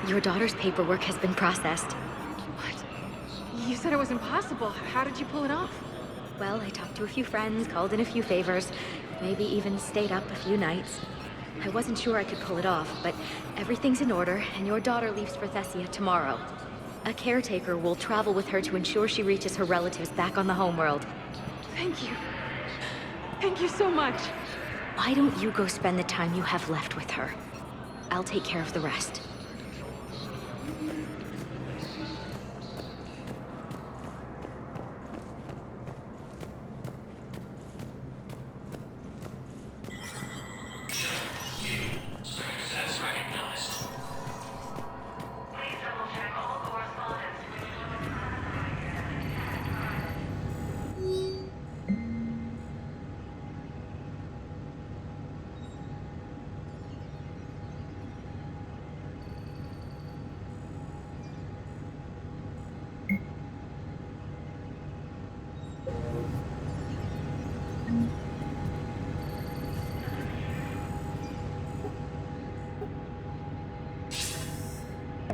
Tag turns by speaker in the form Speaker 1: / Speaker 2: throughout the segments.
Speaker 1: Your daughter's paperwork has been processed.
Speaker 2: What? You said it was impossible. How did you pull it off?
Speaker 1: Well, I talked to a few friends, called in a few favors, maybe even stayed up a few nights. I wasn't sure I could pull it off, but everything's in order, and your daughter leaves for Thessia tomorrow. A caretaker will travel with her to ensure she reaches her relatives back on the homeworld.
Speaker 2: Thank you. Thank you so much.
Speaker 1: Why don't you go spend the time you have left with her? I'll take care of the rest.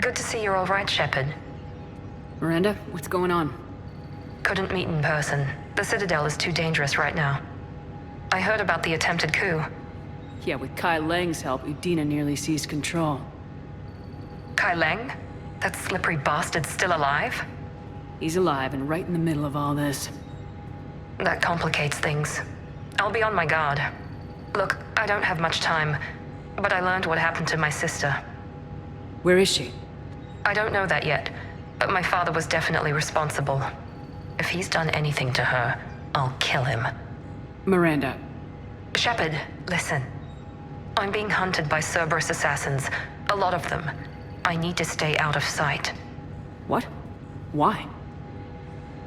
Speaker 3: Good to see you're all right, Shepard.
Speaker 4: Miranda, what's going on?
Speaker 3: Couldn't meet in person. The Citadel is too dangerous right now. I heard about the attempted coup.
Speaker 4: Yeah, with Kai Lang's help, Udina nearly seized control.
Speaker 3: Kai Lang? That slippery bastard's still alive?
Speaker 4: He's alive and right in the middle of all this.
Speaker 3: That complicates things. I'll be on my guard. Look, I don't have much time, but I learned what happened to my sister.
Speaker 4: Where is she?
Speaker 3: I don't know that yet, but my father was definitely responsible. If he's done anything to her, I'll kill him.
Speaker 4: Miranda.
Speaker 3: Shepard, listen. I'm being hunted by Cerberus assassins. A lot of them. I need to stay out of sight.
Speaker 4: What? Why?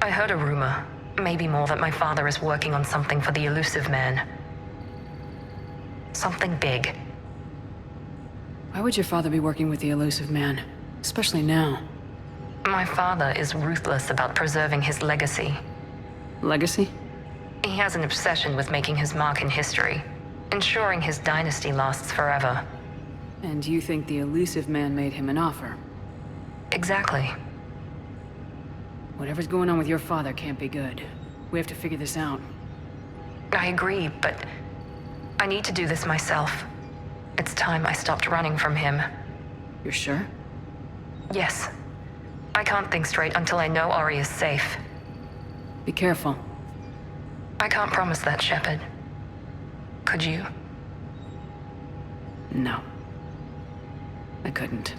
Speaker 3: I heard a rumor, maybe more, that my father is working on something for the Elusive Man. Something big.
Speaker 4: Why would your father be working with the Elusive Man? Especially now.
Speaker 3: My father is ruthless about preserving his legacy.
Speaker 4: Legacy?
Speaker 3: He has an obsession with making his mark in history, ensuring his dynasty lasts forever.
Speaker 4: And you think the Elusive Man made him an offer?
Speaker 3: Exactly.
Speaker 4: Whatever's going on with your father can't be good. We have to figure this out.
Speaker 3: I agree, but I need to do this myself. It's time I stopped running from him.
Speaker 4: You're sure?
Speaker 3: Yes. I can't think straight until I know Ori is safe.
Speaker 4: Be careful.
Speaker 3: I can't promise that, Shepard. Could you?
Speaker 4: No. I couldn't.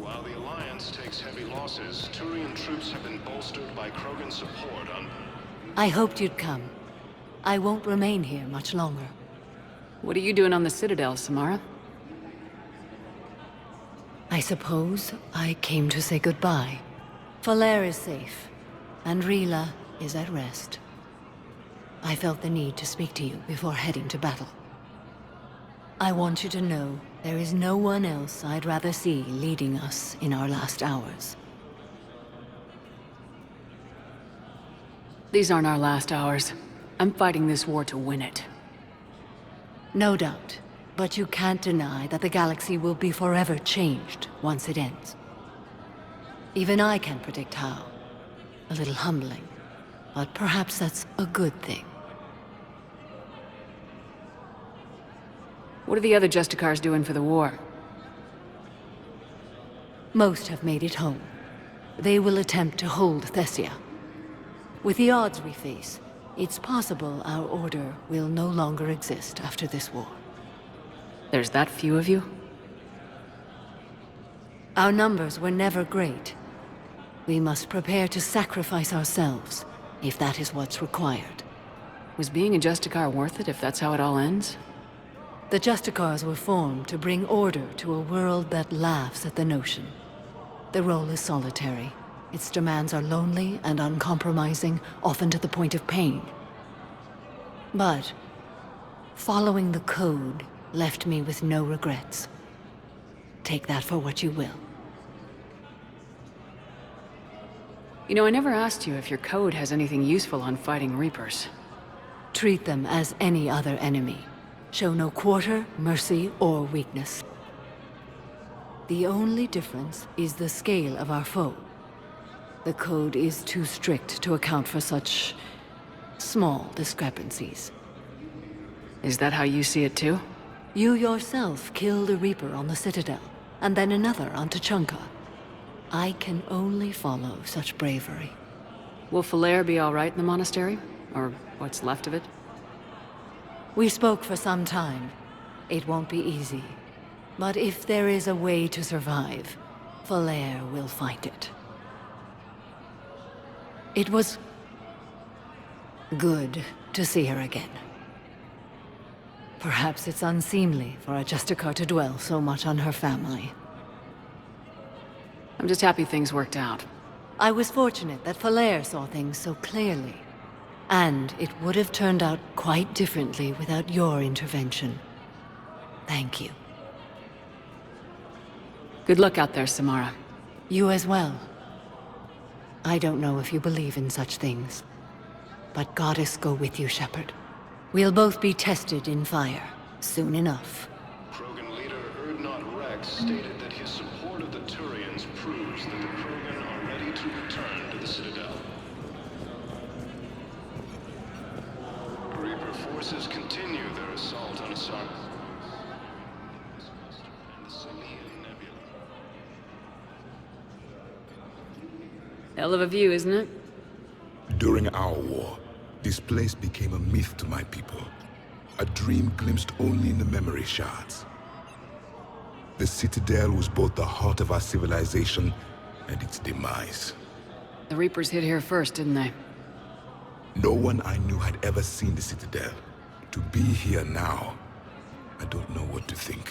Speaker 5: While the Alliance takes heavy losses, Turian troops have been bolstered by Krogan support on...
Speaker 6: I hoped you'd come. I won't remain here much longer.
Speaker 4: What are you doing on the Citadel, Samara?
Speaker 6: I suppose I came to say goodbye. Falair is safe, and Rila is at rest. I felt the need to speak to you before heading to battle. I want you to know there is no one else I'd rather see leading us in our last hours.
Speaker 4: These aren't our last hours. I'm fighting this war to win it.
Speaker 6: No doubt, but you can't deny that the galaxy will be forever changed once it ends. Even I can't predict how. A little humbling, but perhaps that's a good thing.
Speaker 4: What are the other Justicars doing for the war?
Speaker 6: Most have made it home. They will attempt to hold Thessia. With the odds we face, it's possible our order will no longer exist after this war.
Speaker 4: There's that few of you?
Speaker 6: Our numbers were never great. We must prepare to sacrifice ourselves, if that is what's required.
Speaker 4: Was being a Justicar worth it if that's how it all ends?
Speaker 6: The Justicars were formed to bring order to a world that laughs at the notion. The role is solitary. Its demands are lonely and uncompromising, often to the point of pain. But following the code left me with no regrets. Take that for what you will.
Speaker 4: You know, I never asked you if your code has anything useful on fighting Reapers.
Speaker 6: Treat them as any other enemy. Show no quarter, mercy, or weakness. The only difference is the scale of our foe. The code is too strict to account for such small discrepancies.
Speaker 4: Is that how you see it too?
Speaker 6: You yourself killed a Reaper on the Citadel, and then another on Tuchanka. I can only follow such bravery.
Speaker 4: Will Falere be all right in the monastery? Or what's left of it?
Speaker 6: We spoke for some time. It won't be easy. But if there is a way to survive, Falere will find it. It was good to see her again. Perhaps it's unseemly for a Justicar to dwell so much on her family.
Speaker 4: I'm just happy things worked out.
Speaker 6: I was fortunate that Falere saw things so clearly. And it would have turned out quite differently without your intervention. Thank you.
Speaker 4: Good luck out there, Samara.
Speaker 6: You as well. I don't know if you believe in such things, but Goddess go with you, Shepard. We'll both be tested in fire, soon enough.
Speaker 5: Krogan leader Erdnot Rex stated that his support of the Turians proves that the Krogan are ready to return to the Citadel. Reaper forces continue their assault on Asar and the Salian Nebula.
Speaker 4: Hell of a view, isn't it?
Speaker 7: During our war, this place became a myth to my people. A dream glimpsed only in the memory shards. The Citadel was both the heart of our civilization and its demise.
Speaker 4: The Reapers hit here first, didn't they?
Speaker 7: No one I knew had ever seen the Citadel. To be here now, I don't know what to think.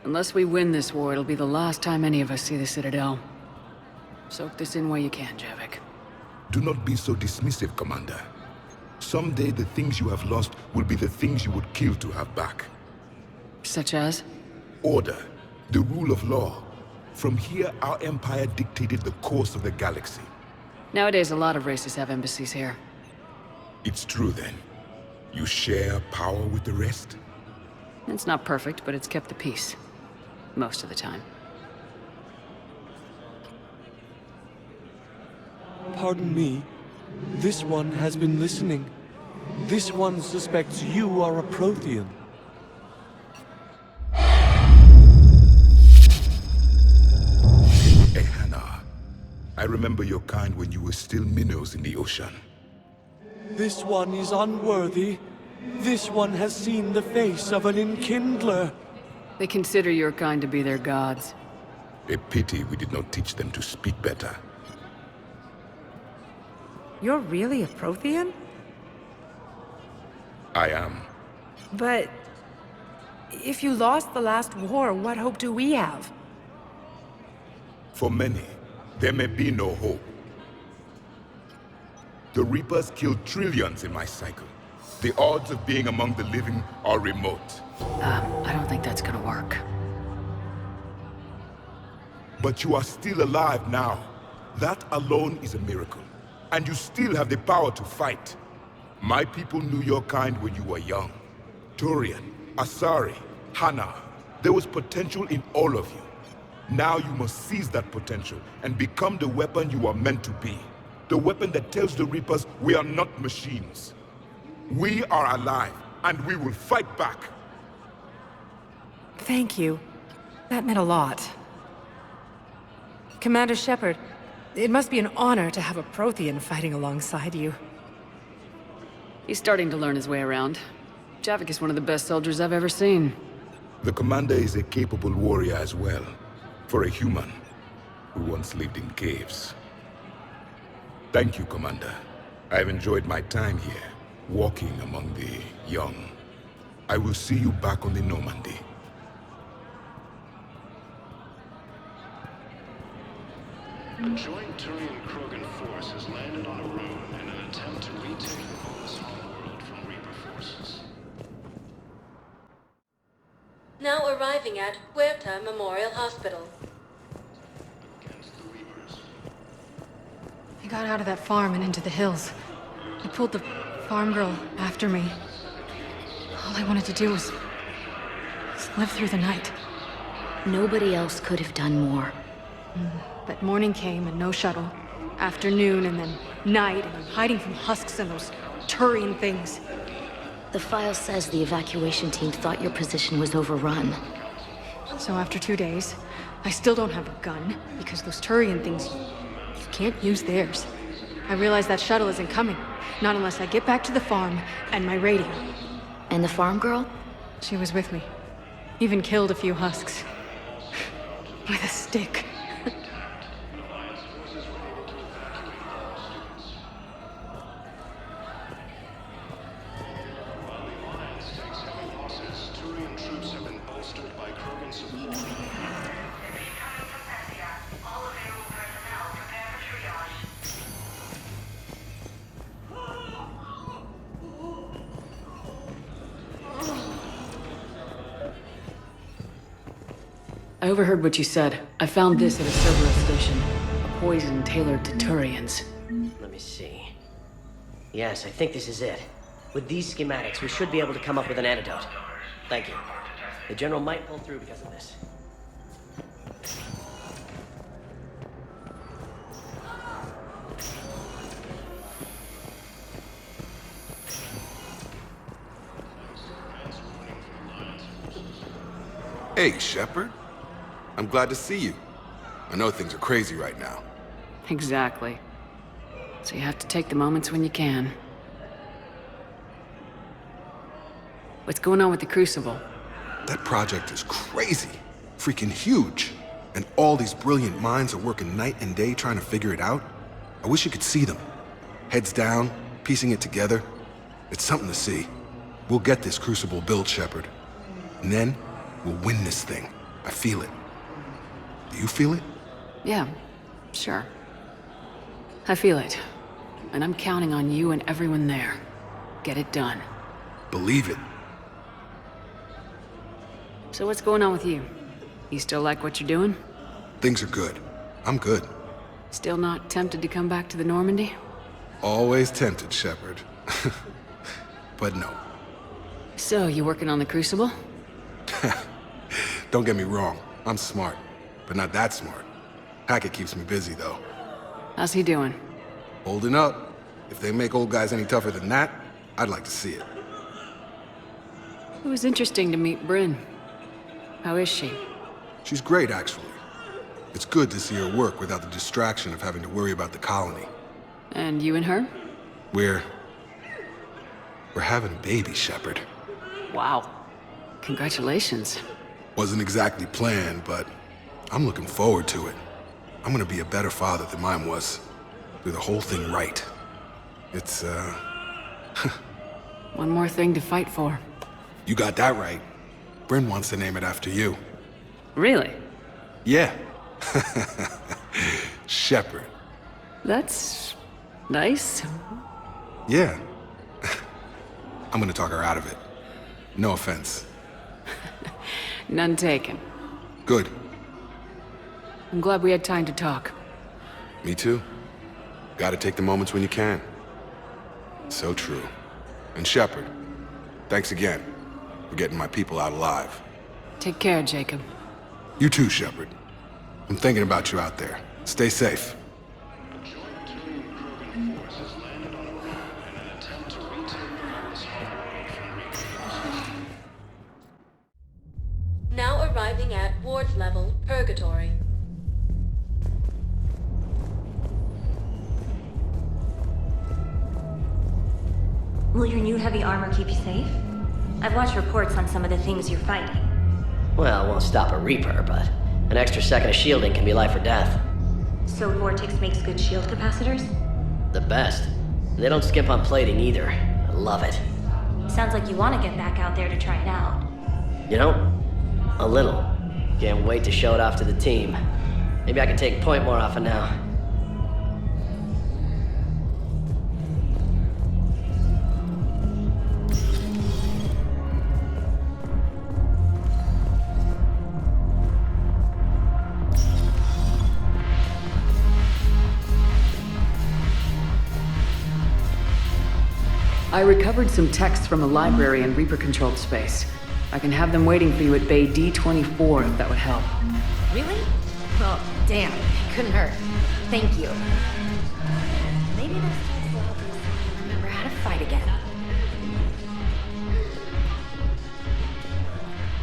Speaker 4: Unless we win this war, it'll be the last time any of us see the Citadel. Soak this in while you can, Javik.
Speaker 7: Do not be so dismissive, Commander. Someday the things you have lost will be the things you would kill to have back.
Speaker 4: Such as?
Speaker 7: Order, the rule of law. From here, our empire dictated the course of the galaxy.
Speaker 4: Nowadays, a lot of races have embassies here.
Speaker 7: It's true then. You share power with the rest?
Speaker 4: It's not perfect, but it's kept the peace. Most of the time.
Speaker 8: Pardon me. This one has been listening. This one suspects you are a Prothean.
Speaker 7: Ehana, I remember your kind when you were still minnows in the ocean.
Speaker 8: This one is unworthy. This one has seen the face of an enkindler.
Speaker 4: They consider your kind to be their gods.
Speaker 7: A pity we did not teach them to speak better.
Speaker 9: You're really a Prothean?
Speaker 7: I am.
Speaker 9: But if you lost the last war, what hope do we have?
Speaker 7: For many, there may be no hope. The Reapers killed trillions in my cycle. The odds of being among the living are remote.
Speaker 4: I don't think that's gonna work.
Speaker 7: But you are still alive now. That alone is a miracle. And you still have the power to fight. My people knew your kind when you were young. Turian, Asari, Hana. There was potential in all of you. Now you must seize that potential and become the weapon you are meant to be. The weapon that tells the Reapers we are not machines. We are alive, and we will fight back.
Speaker 9: Thank you. That meant a lot. Commander Shepard, it must be an honor to have a Prothean fighting alongside you.
Speaker 4: He's starting to learn his way around. Javik is one of the best soldiers I've ever seen.
Speaker 7: The commander is a capable warrior as well, for a human who once lived in caves. Thank you, Commander. I've enjoyed my time here, walking among the young. I will see you back on the Normandy.
Speaker 5: A joint Turian-Krogan force has landed on a road in an attempt to retake the Volus homeworld from Reaper forces.
Speaker 10: Now arriving at Huerta Memorial Hospital.
Speaker 5: Against the Reapers.
Speaker 2: I got out of that farm and into the hills. I pulled the farm girl after me. All I wanted to do was live through the night.
Speaker 1: Nobody else could have done more.
Speaker 2: But morning came and no shuttle. Afternoon and then night, and I'm hiding from husks and those Turian things.
Speaker 1: The file says the evacuation team thought your position was overrun.
Speaker 2: So after 2 days, I still don't have a gun, because those Turian things, you can't use theirs. I realize that shuttle isn't coming, not unless I get back to the farm and my radio.
Speaker 1: And the farm girl?
Speaker 2: She was with me. Even killed a few husks. With a stick.
Speaker 5: Turian troops have been bolstered by Krogan support.
Speaker 4: I overheard what you said. I found this at a Cerberus station. A poison tailored to Turians.
Speaker 11: Let me see. Yes, I think this is it. With these schematics, we should be able to come up with an antidote. Thank you. The General might pull through because of this.
Speaker 12: Hey, Shepard. I'm glad to see you. I know things are crazy right now.
Speaker 4: Exactly. So you have to take the moments when you can. What's going on with the Crucible?
Speaker 12: That project is crazy. Freaking huge. And all these brilliant minds are working night and day trying to figure it out. I wish you could see them. Heads down, piecing it together. It's something to see. We'll get this Crucible built, Shepard. And then, we'll win this thing. I feel it. Do you feel it?
Speaker 4: Yeah, sure. I feel it. And I'm counting on you and everyone there. Get it done.
Speaker 12: Believe it.
Speaker 4: So what's going on with you? You still like what you're doing?
Speaker 12: Things are good. I'm good.
Speaker 4: Still not tempted to come back to the Normandy?
Speaker 12: Always tempted, Shepard. But no.
Speaker 4: So, you working on the Crucible?
Speaker 12: Don't get me wrong. I'm smart. But not that smart. Hackett keeps me busy, though.
Speaker 4: How's he doing?
Speaker 12: Holding up. If they make old guys any tougher than that, I'd like to see it.
Speaker 4: It was interesting to meet Bryn. How is she?
Speaker 12: She's great, actually. It's good to see her work without the distraction of having to worry about the colony.
Speaker 4: And you and her?
Speaker 12: We're having a baby, Shepard.
Speaker 4: Wow. Congratulations.
Speaker 12: Wasn't exactly planned, but I'm looking forward to it. I'm gonna be a better father than mine was. Do the whole thing right. It's,
Speaker 4: One more thing to fight for.
Speaker 12: You got that right. Bryn wants to name it after you.
Speaker 4: Really?
Speaker 12: Yeah. Shepard.
Speaker 4: That's nice.
Speaker 12: Yeah. I'm gonna talk her out of it. No offense.
Speaker 4: None taken.
Speaker 12: Good.
Speaker 4: I'm glad we had time to talk.
Speaker 12: Me too. Gotta take the moments when you can. So true. And Shepard, thanks again for getting my people out alive.
Speaker 4: Take care, Jacob.
Speaker 12: You too, Shepard. I'm thinking about you out there. Stay safe.
Speaker 5: A joint Turian-Krogan force has landed on a road in an attempt to retake the Volus homeworld from Reaper.
Speaker 10: Now arriving at ward level Purgatory.
Speaker 1: Will your new heavy armor keep you safe? I've watched reports on some of the things you're fighting.
Speaker 11: Well, it won't stop a Reaper, but an extra second of shielding can be life or death.
Speaker 1: So Vortex makes good shield capacitors?
Speaker 11: The best. They don't skimp on plating either. I love it.
Speaker 1: Sounds like you want to get back out there to try it out.
Speaker 11: You know, a little. Can't wait to show it off to the team. Maybe I can take point more often now.
Speaker 4: I recovered some texts from a library in Reaper-controlled space. I can have them waiting for you at Bay D-24 if that would help.
Speaker 1: Really? Well, damn. It couldn't hurt. Thank you. Maybe next time we'll help us remember how to fight again.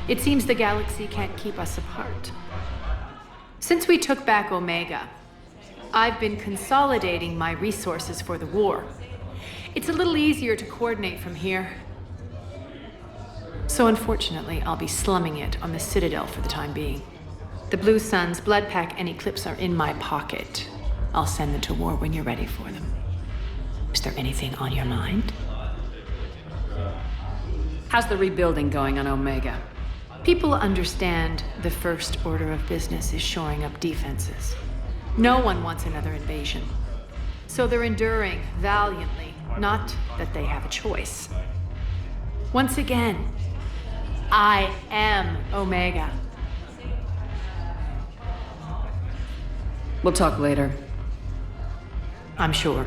Speaker 2: It seems the galaxy can't keep us apart. Since we took back Omega, I've been consolidating my resources for the war. It's a little easier to coordinate from here. So unfortunately, I'll be slumming it on the Citadel for the time being. The Blue Suns, Blood Pack, and Eclipse are in my pocket. I'll send them to war when you're ready for them. Is there anything on your mind?
Speaker 4: How's the rebuilding going on Omega?
Speaker 2: People understand the first order of business is shoring up defenses. No one wants another invasion. So they're enduring valiantly, not that they have a choice. Once again, I am Omega.
Speaker 4: We'll talk later.
Speaker 2: I'm sure.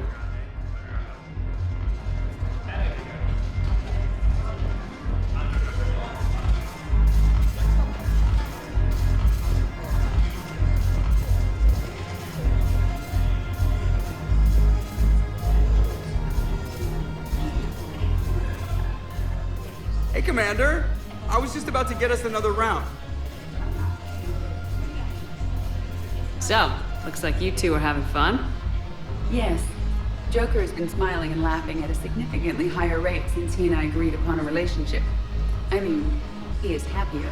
Speaker 13: Hey, Commander. I was just about to get us another round.
Speaker 4: So, looks like you two are having fun.
Speaker 14: Yes. Joker has been smiling and laughing at a significantly higher rate since he and I agreed upon a relationship. I mean, he is happier.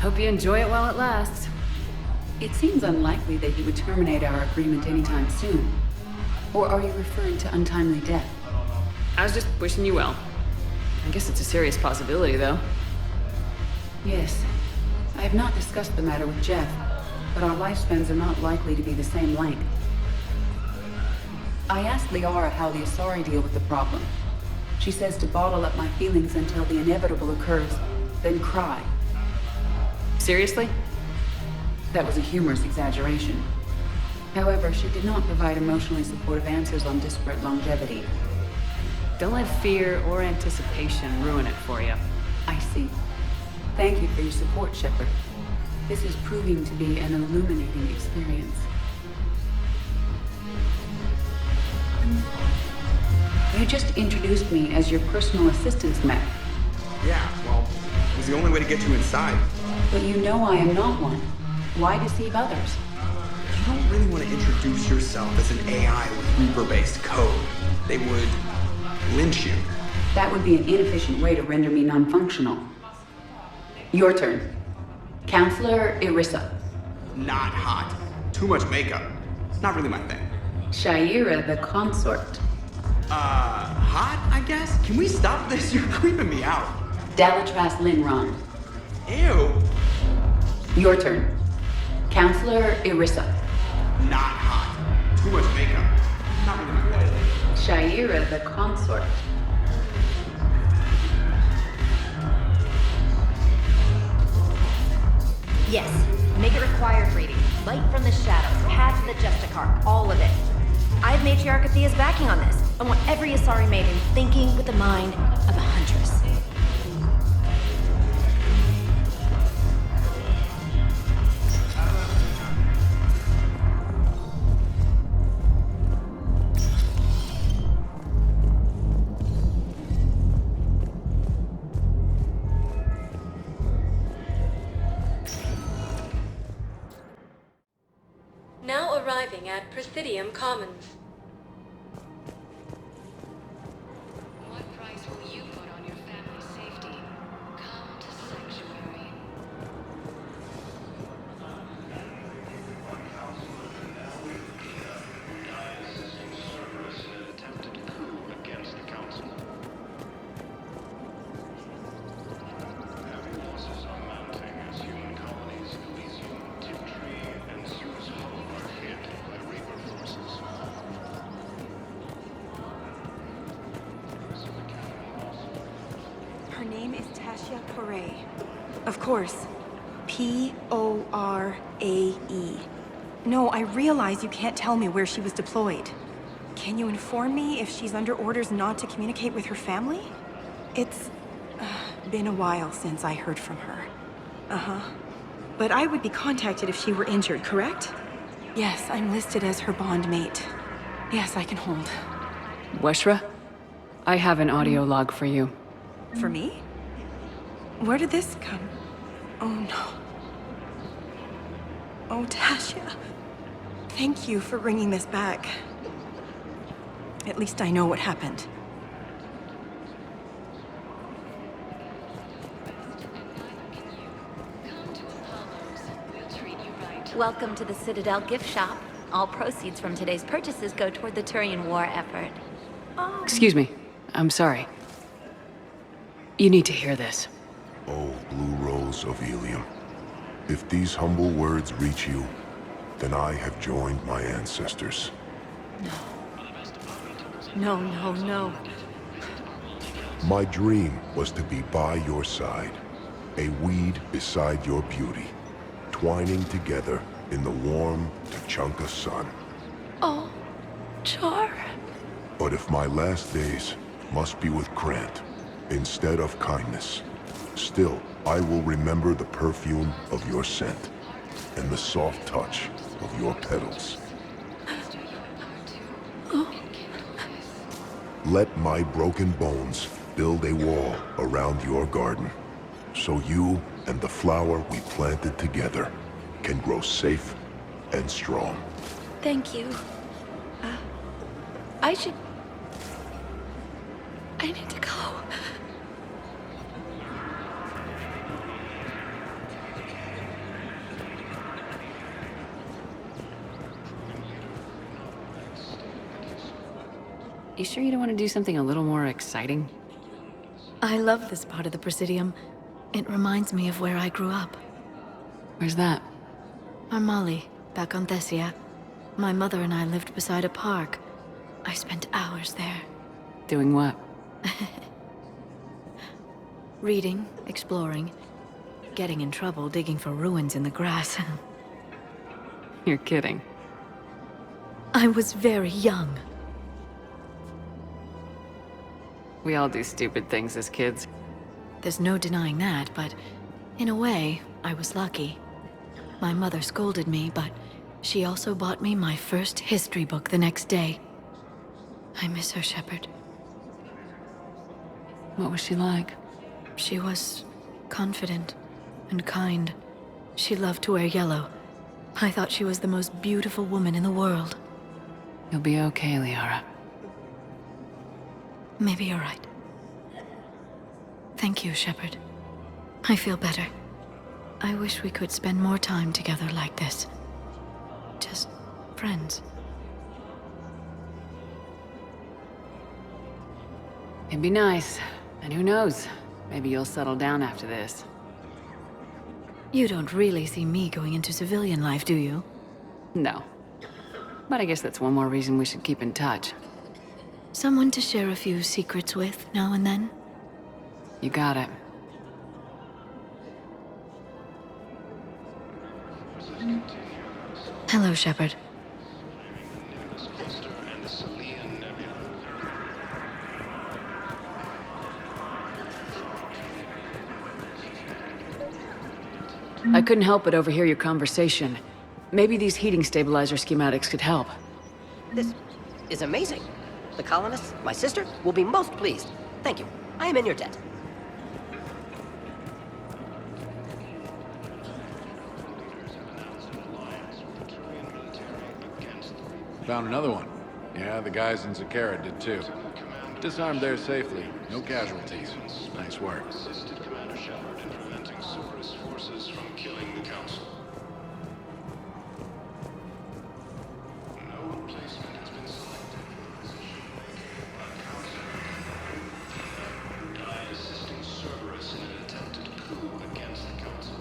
Speaker 4: Hope you enjoy it while it lasts.
Speaker 14: It seems unlikely that he would terminate our agreement anytime soon. Or are you referring to untimely death?
Speaker 4: I was just wishing you well. I guess it's a serious possibility, though.
Speaker 14: Yes. I have not discussed the matter with Jeff, but our lifespans are not likely to be the same length. I asked Liara how the Asari deal with the problem. She says to bottle up my feelings until the inevitable occurs, then cry.
Speaker 4: Seriously?
Speaker 14: That was a humorous exaggeration. However, she did not provide emotionally supportive answers on disparate longevity.
Speaker 4: Don't let fear or anticipation ruin it for you.
Speaker 14: I see. Thank you for your support, Shepard. This is proving to be an illuminating experience. You just introduced me as your personal assistance mech.
Speaker 13: Yeah, well, it was the only way to get you inside.
Speaker 14: But you know I am not one. Why deceive others?
Speaker 13: You don't really want to introduce yourself as an AI with Reaper-based code. They would lynch you.
Speaker 14: That would be an inefficient way to render me non-functional. Your turn. Counselor Irissa.
Speaker 13: Not hot. Too much makeup. Not really my thing.
Speaker 14: Shaira the consort.
Speaker 13: Hot, I guess? Can we stop this? You're creeping me out.
Speaker 14: Dalatras Linron.
Speaker 13: Ew.
Speaker 14: Your turn. Counselor Irissa.
Speaker 13: Not hot. Too much makeup. Not really my thing.
Speaker 14: Shaira the consort.
Speaker 1: Yes. Make it required reading. Light from the shadows, path to the Justicar, all of it. I have Matriarch Athea's backing on this. I want every Asari maiden thinking with the mind of a huntress.
Speaker 10: arriving at Presidium Commons.
Speaker 6: What price will you put on your family's safety? Come to Sanctuary.
Speaker 5: In an attempted coup against the Council. Heavy losses are mounting as human colonies Elysium, Tiptree, and Zeus Hull are hit by Reaper forces.
Speaker 9: Her name is Tasha Poray. Of course. P-O-R-A-E. No, I realize you can't tell me where she was deployed. Can you inform me if she's under orders not to communicate with her family? It's been a while since I heard from her. Uh-huh. But I would be contacted if she were injured, correct? Yes, I'm listed as her bond mate. Yes, I can hold.
Speaker 4: Weshra, I have an audio log for you.
Speaker 9: For me? Where did this come? Oh no. Oh, Tasha. Thank you for bringing this back. At least I know what happened.
Speaker 1: Welcome to the Citadel gift shop. All proceeds from today's purchases go toward the Turian war effort.
Speaker 4: Excuse me. I'm sorry. You need to hear this.
Speaker 15: Oh, Blue Rose of Ilium. If these humble words reach you, then I have joined my ancestors.
Speaker 1: No, no, no.
Speaker 15: My dream was to be by your side, a weed beside your beauty, twining together in the warm Tachanka sun.
Speaker 1: Oh, Char.
Speaker 15: But if my last days must be with Grant, instead of kindness, still I will remember the perfume of your scent and the soft touch of your petals. Let my broken bones build a wall around your garden, so you and the flower we planted together can grow safe and strong.
Speaker 1: Thank you. I need to go.
Speaker 4: You sure you don't want to do something a little more exciting?
Speaker 6: I love this part of the Presidium. It reminds me of where I grew up.
Speaker 4: Where's that?
Speaker 6: Armali, back on Thessia. My mother and I lived beside a park. I spent hours there.
Speaker 4: Doing what?
Speaker 6: Reading, exploring, getting in trouble digging for ruins in the grass.
Speaker 4: You're kidding.
Speaker 6: I was very young.
Speaker 4: We all do stupid things as kids.
Speaker 6: There's no denying that, but in a way, I was lucky. My mother scolded me, but she also bought me my first history book the next day. I miss her, Shepard.
Speaker 4: What was she like?
Speaker 6: She was confident and kind. She loved to wear yellow. I thought she was the most beautiful woman in the world.
Speaker 4: You'll be okay, Liara.
Speaker 6: Maybe you're right. Thank you, Shepard. I feel better. I wish we could spend more time together like this. Just friends.
Speaker 4: It'd be nice. And who knows? Maybe you'll settle down after this.
Speaker 6: You don't really see me going into civilian life, do you?
Speaker 4: No. But I guess that's one more reason we should keep in touch.
Speaker 6: Someone to share a few secrets with now and then?
Speaker 4: You got it.
Speaker 6: Hello, Shepard.
Speaker 4: I couldn't help but overhear your conversation. Maybe these heating stabilizer schematics could help.
Speaker 16: This is amazing. The colonists, my sister, will be most pleased. Thank you. I am in your debt.
Speaker 17: Found another one. Yeah, the guys in Zakara did too. Disarmed there safely. No casualties. Nice work.
Speaker 5: Assisted Commander Shepard in preventing Cerberus forces from killing the Council. No replacement has been selected for the position vacated by Council. Died assisting Cerberus in an attempted coup against the Council.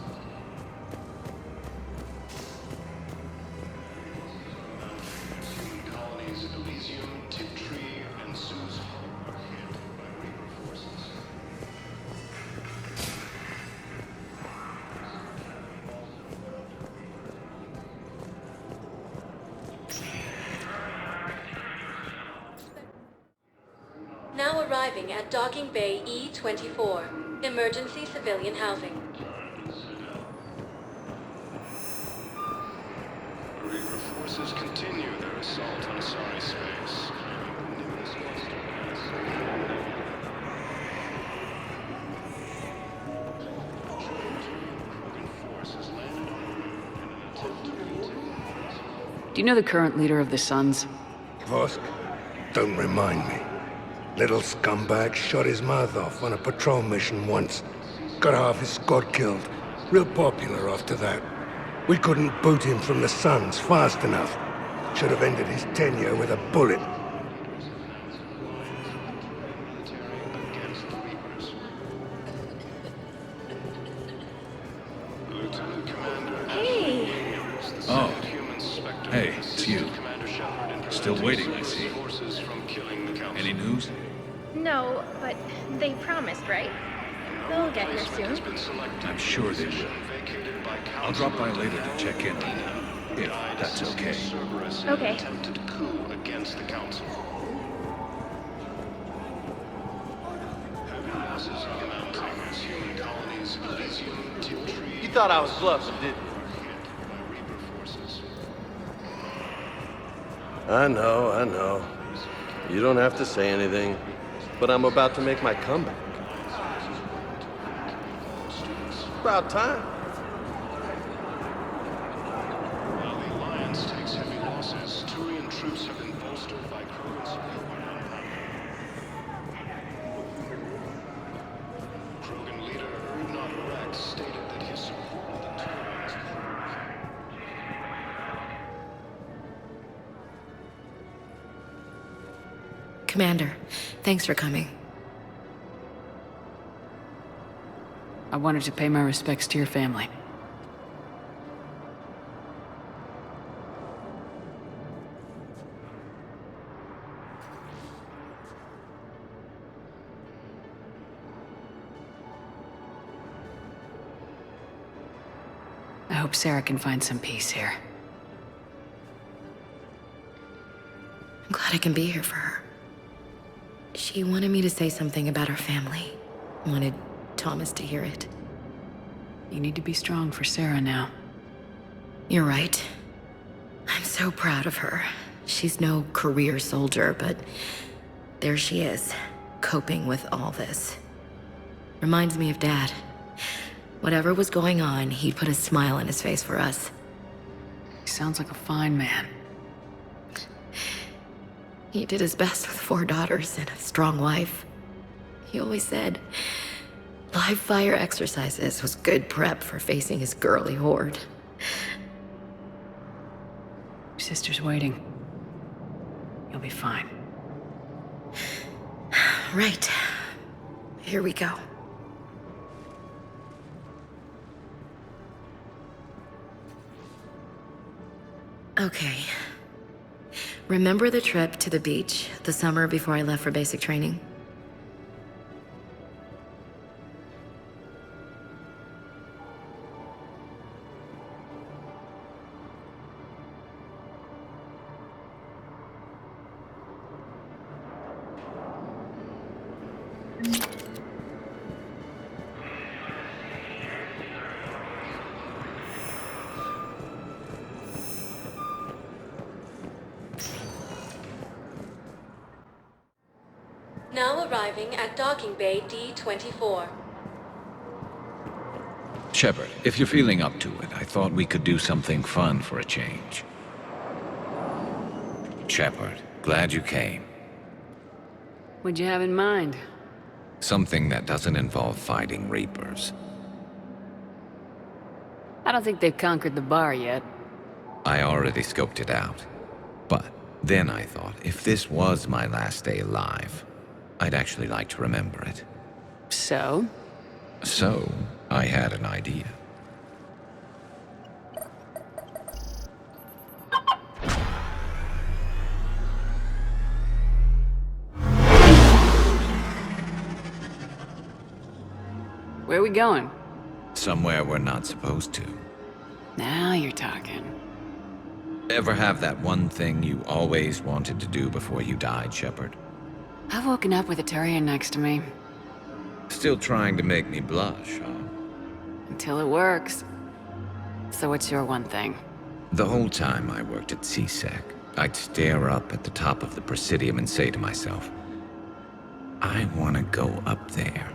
Speaker 5: Human colonies Elysium, Tiptree, and Susan are hit by Reaper forces.
Speaker 10: Now arriving at Docking Bay E-24, emergency civilian housing.
Speaker 5: Reaper forces continue their assault on Asari space. Nimbus cluster Krogan force has landed on Earth in an attempt to retake.
Speaker 4: Do you know the current leader of the Suns?
Speaker 18: Vosk? Don't remind me. Little scumbag shot his mouth off on a patrol mission once. Got half his squad killed. Real popular after that. We couldn't boot him from the Suns fast enough. Should have ended his tenure with a bullet.
Speaker 5: Lieutenant Commander.
Speaker 1: Hey!
Speaker 17: Oh. Hey, it's you. Still waiting, I see.
Speaker 5: Forces from killing the Council.
Speaker 17: Any news?
Speaker 1: No, but they promised, right? They'll get here soon.
Speaker 17: I'm sure they will. I'll drop by later to check in. If that's okay.
Speaker 1: Okay.
Speaker 5: Attempted coup against the Council. Heavy losses are mounting as human colonies Elysium, Tiptree.
Speaker 19: You thought I was bluffing, didn't you?
Speaker 5: By Reaper forces.
Speaker 19: I know. You don't have to say anything, but I'm about to make my comeback. About time.
Speaker 5: While the Alliance takes heavy losses, Turian troops have been bolstered by Krogan support. Krogan leader Urdnot Rex stated that he supported the Turians.
Speaker 6: Commander, thanks for coming.
Speaker 4: I wanted to pay my respects to your family. I hope Sarah can find some peace here.
Speaker 6: I'm glad I can be here for her. She wanted me to say something about her family. Wanted Thomas to hear it.
Speaker 4: You need to be strong for Sarah now.
Speaker 6: You're right. I'm so proud of her. She's no career soldier, but there she is, coping with all this. Reminds me of Dad. Whatever was going on, he'd put a smile on his face for us.
Speaker 4: He sounds like a fine man.
Speaker 6: He did his best with 4 daughters and a strong wife. He always said live fire exercises was good prep for facing his girly horde.
Speaker 4: Your sister's waiting. You'll be fine.
Speaker 6: Right. Here we go. Okay. Remember the trip to the beach the summer before I left for basic training?
Speaker 10: Now arriving at Docking Bay D-24.
Speaker 17: Shepard, if you're feeling up to it, I thought we could do something fun for a change.
Speaker 20: Shepard. Glad you came.
Speaker 6: What'd you have in mind?
Speaker 20: Something that doesn't involve fighting Reapers.
Speaker 6: I don't think they've conquered the bar yet.
Speaker 20: I already scoped it out. But then I thought, if this was my last day alive, I'd actually like to remember it.
Speaker 6: So?
Speaker 20: So, I had an idea.
Speaker 6: Where are we going?
Speaker 20: Somewhere we're not supposed to.
Speaker 6: Now you're talking.
Speaker 20: Ever have that one thing you always wanted to do before you died, Shepard?
Speaker 6: I've woken up with a Turian next to me.
Speaker 20: Still trying to make me blush, huh?
Speaker 6: Until it works. So what's your one thing?
Speaker 20: The whole time I worked at CSEC, I'd stare up at the top of the Presidium and say to myself, I want to go up there.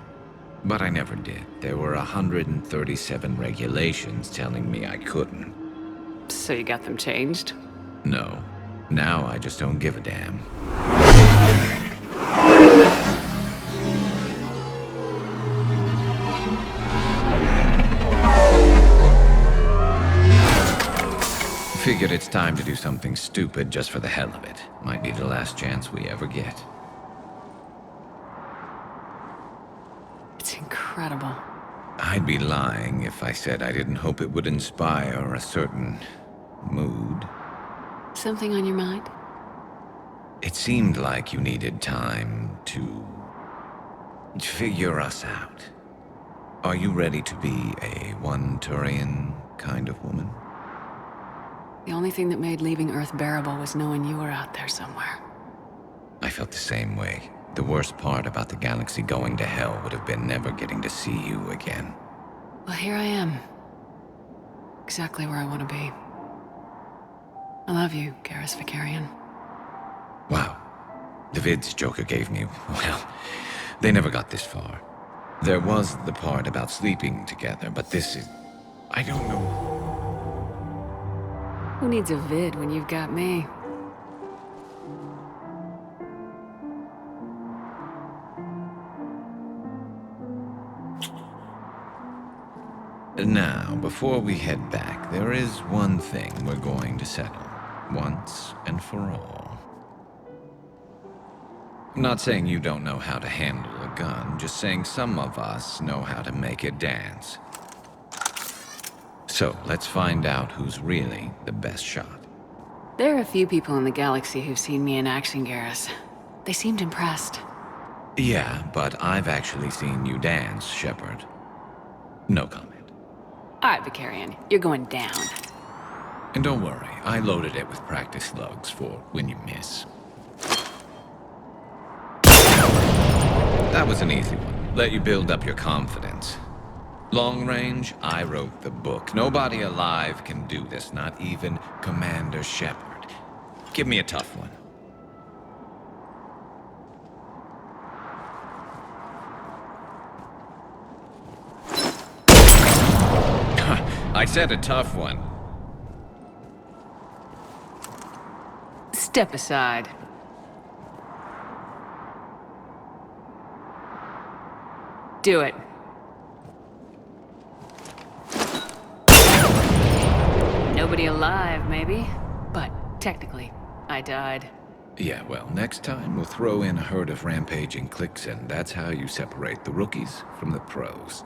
Speaker 20: But I never did. There were 137 regulations telling me I couldn't.
Speaker 6: So you got them changed?
Speaker 20: No. Now I just don't give a damn. Figured it's time to do something stupid just for the hell of it. Might be the last chance we ever get.
Speaker 6: It's incredible.
Speaker 20: I'd be lying if I said I didn't hope it would inspire a certain mood.
Speaker 6: Something on your mind?
Speaker 20: It seemed like you needed time to figure us out. Are you ready to be a one Turian kind of woman?
Speaker 6: The only thing that made leaving Earth bearable was knowing you were out there somewhere.
Speaker 20: I felt the same way. The worst part about the galaxy going to hell would have been never getting to see you again.
Speaker 6: Well, here I am. Exactly where I want to be. I love you, Garrus Vicarian.
Speaker 20: Wow. The vids Joker gave me, well, they never got this far. There was the part about sleeping together, but this is... I don't know.
Speaker 6: Who needs a vid when you've got me?
Speaker 20: Now, before we head back, there is one thing we're going to settle, once and for all. I'm not saying you don't know how to handle a gun, just saying some of us know how to make it dance. So, let's find out who's really the best shot.
Speaker 6: There are a few people in the galaxy who've seen me in action, Garrus. They seemed impressed.
Speaker 20: Yeah, but I've actually seen you dance, Shepard. No comment.
Speaker 6: All right, Vicarian, you're going down.
Speaker 20: And don't worry, I loaded it with practice slugs for when you miss. That was an easy one. Let you build up your confidence. Long range, I wrote the book. Nobody alive can do this, not even Commander Shepard. Give me a tough one. I said a tough one.
Speaker 6: Step aside. Do it. Nobody alive, maybe. But technically, I died.
Speaker 20: Yeah, well, next time we'll throw in a herd of rampaging cliques, and that's how you separate the rookies from the pros.